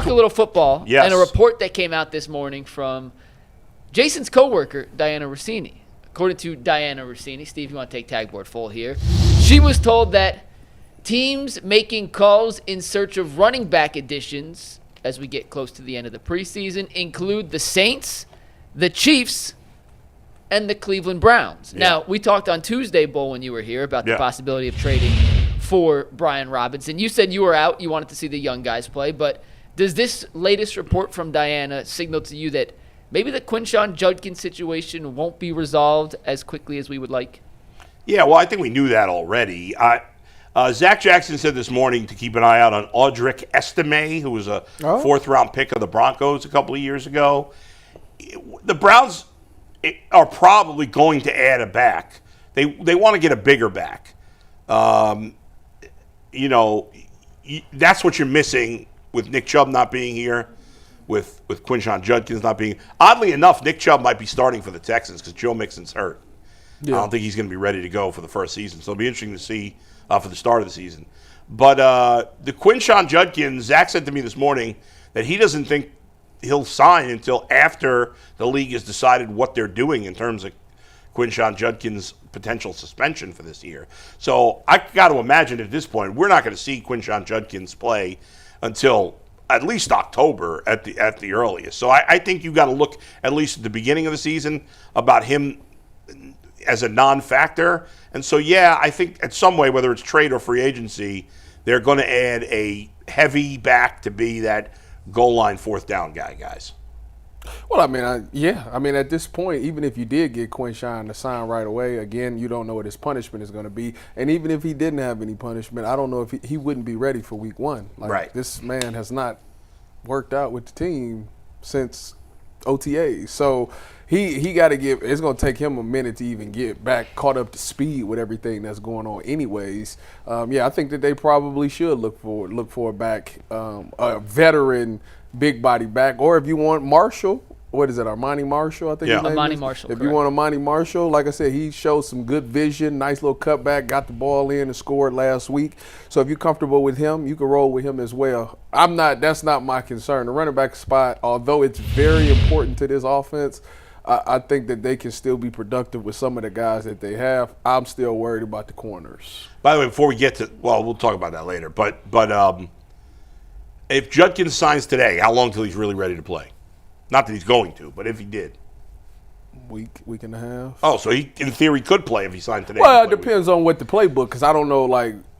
talk a little football. Yes. And a report that came out this morning from Jason's coworker, Diana Rossini. According to Diana Rossini, Steve, you want to take tagboard full here. She was told that teams making calls in search of running back additions as we get close to the end of the preseason include the Saints, the Chiefs, and the Cleveland Browns. Yeah. Now, we talked on Tuesday, Bull, when you were here about the possibility of trading for Brian Robinson. You said you were out. You wanted to see the young guys play. But does this latest report from Diana signal to you that maybe the Quinshon Judkins situation won't be resolved as quickly as we would like? Yeah, well, I think we knew that already. Zach Jackson said this morning to keep an eye out on Audric Estime, who was a fourth-round pick of the Broncos a couple of years ago. The Browns are probably going to add a back. They want to get a bigger back. That's what you're missing with Nick Chubb not being here, with Quinshon Judkins not being. Oddly enough, Nick Chubb might be starting for the Texans because Joe Mixon's hurt. Yeah. I don't think he's going to be ready to go for the first season, so it'll be interesting to see for the start of the season. But the Quinshon Judkins, Zach said to me this morning that he doesn't think he'll sign until after the league has decided what they're doing in terms of Quinshon Judkins' potential suspension for this year. So I got to imagine at this point we're not going to see Quinshon Judkins play until at least October at the earliest. So I think you got to look at least at the beginning of the season about him as a non-factor. And so, yeah, I think at some way, whether it's trade or free agency, they're going to add a heavy back to be that goal line fourth down guys. Well, I mean, at this point, even if you did get Quinshon to sign right away, again, you don't know what his punishment is going to be. And even if he didn't have any punishment, I don't know if he wouldn't be ready for week one. Right. This man has not worked out with the team since OTAs. So he got to it's going to take him a minute to even get back caught up to speed with everything that's going on anyways. I think that they probably should look for a back, a veteran big body back, or if you want Marshall, what is it, Armani Marshall, I think his name is? Armani Marshall, If correct. you want Armani Marshall, like I said, he showed some good vision, nice little cutback, got the ball in and scored last week. So if you're comfortable with him, you can roll with him as well. That's not my concern. The running back spot, although it's very important to this offense, I think that they can still be productive with some of the guys that they have. I'm still worried about the corners. By the way, before we get to, we'll talk about that later, but if Judkins signs today, how long till he's really ready to play? Not that he's going to, but if he did. Week and a half. Oh, so he, in theory, could play if he signed today. Well, it depends on what the playbook, because I don't know,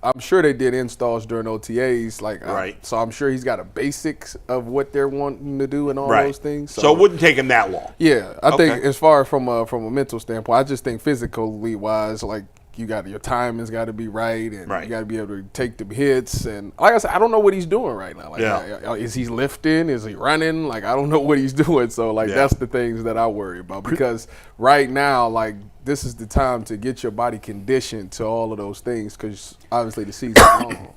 I'm sure they did installs during OTAs. Right. So I'm sure he's got a basics of what they're wanting to do and all those things. So it wouldn't take him that long. Yeah, I think as far as from a mental standpoint, I just think physically wise, your timing's got to be right, and you got to be able to take the hits. And like I said, I don't know what he's doing right now. Is he lifting? Is he running? I don't know what he's doing. So that's the things that I worry about, because right now, this is the time to get your body conditioned to all of those things, because obviously the season's long.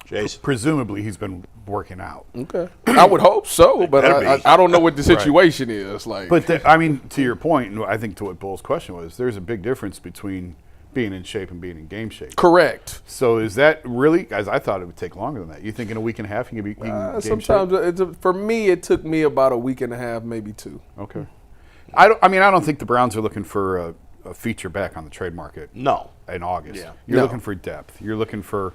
Jason. Presumably he's been working out. Okay. I would hope so, but I don't know what the situation is. But to your point, and I think to what Bull's question was, there's a big difference between being in shape and being in game shape. Correct. So is that really, guys? I thought it would take longer than that. You think in a week and a half you can be in game sometimes shape? For me, it took me about a week and a half, maybe two. Okay. I don't think the Browns are looking for a feature back on the trade market. No. In August. Yeah. You're looking for depth. You're looking for,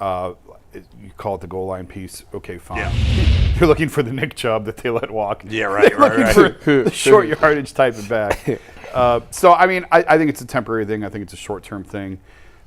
you call it the goal line piece. Okay, fine. Yeah. You're looking for the Nick Chubb that they let walk. Yeah, right. You're looking for the short yardage type of back. I think it's a temporary thing. I think it's a short-term thing.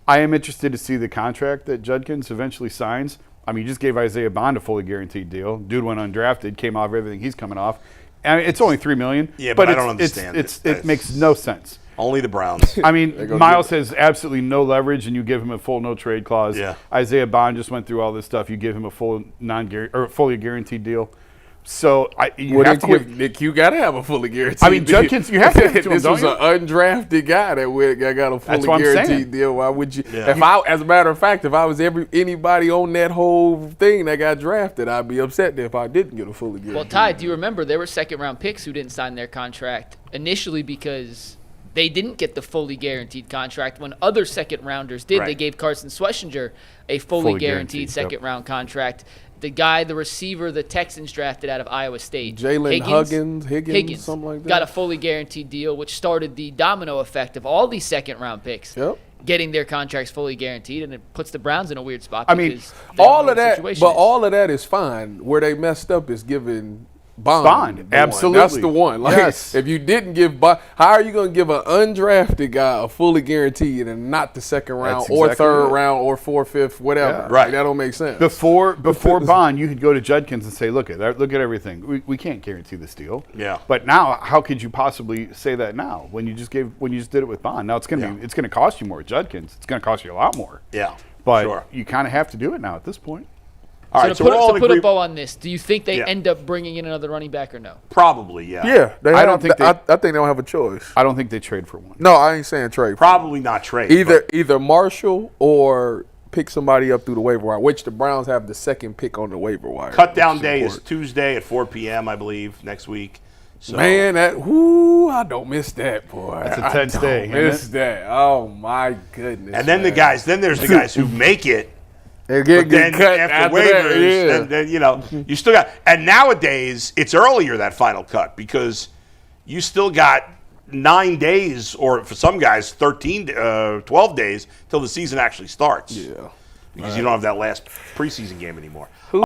I am interested to see the contract that Judkins eventually signs. You just gave Isaiah Bond a fully guaranteed deal. Dude went undrafted, came off everything he's coming off. It's only $3 million. Yeah, but I don't understand it makes no sense. Only the Browns. Miles has absolutely no leverage, and you give him a full no-trade clause. Yeah. Isaiah Bond just went through all this stuff. You give him a full fully guaranteed deal. So you got to have a fully guaranteed deal. Judkins, you have to give it to him, This was an undrafted guy that got a fully guaranteed deal. Why would you? Yeah. As a matter of fact, if I was anybody on that whole thing that got drafted, I'd be upset if I didn't get a fully guaranteed. Well, Ty, do you remember there were second-round picks who didn't sign their contract initially because they didn't get the fully guaranteed contract when other second-rounders did. Right. They gave Carson Schlesinger a fully guaranteed second-round contract. the receiver the Texans drafted out of Iowa State. Jalen Higgins, something like that. Got a fully guaranteed deal, which started the domino effect of all these second-round picks getting their contracts fully guaranteed, and it puts the Browns in a weird spot. I mean, all of that is fine. Where they messed up is giving Bond. Absolutely. That's the one. Like, if you didn't give Bond, how are you going to give an undrafted guy a fully guaranteed and not the second round or third round or fourth, fifth, whatever? Yeah. Right. Like, that don't make sense. Before Bond, you could go to Judkins and say, look at everything. We can't guarantee this deal. Yeah. But now, how could you possibly say that now when you just did it with Bond? Now it's going to cost you more. Judkins, it's going to cost you a lot more. Yeah. But you kind of have to do it now at this point. All right, to put a bow on this, do you think they end up bringing in another running back or no? Probably, yeah. Yeah, I think they don't have a choice. I don't think they trade for one. No, I ain't saying trade. Probably not trade. Either Marshall or pick somebody up through the waiver wire, which the Browns have the second pick on the waiver wire. Cut down day is Tuesday at 4 p.m., I believe, next week. So. Man, I don't miss that, boy. That's a tense day. Miss that. Oh my goodness. And then there's the guys who make it. They get cut after waivers, then you still got. And nowadays, it's earlier that final cut because you still got 9 days, or for some guys, 12 days till the season actually starts. Yeah, because you don't have that last preseason game anymore.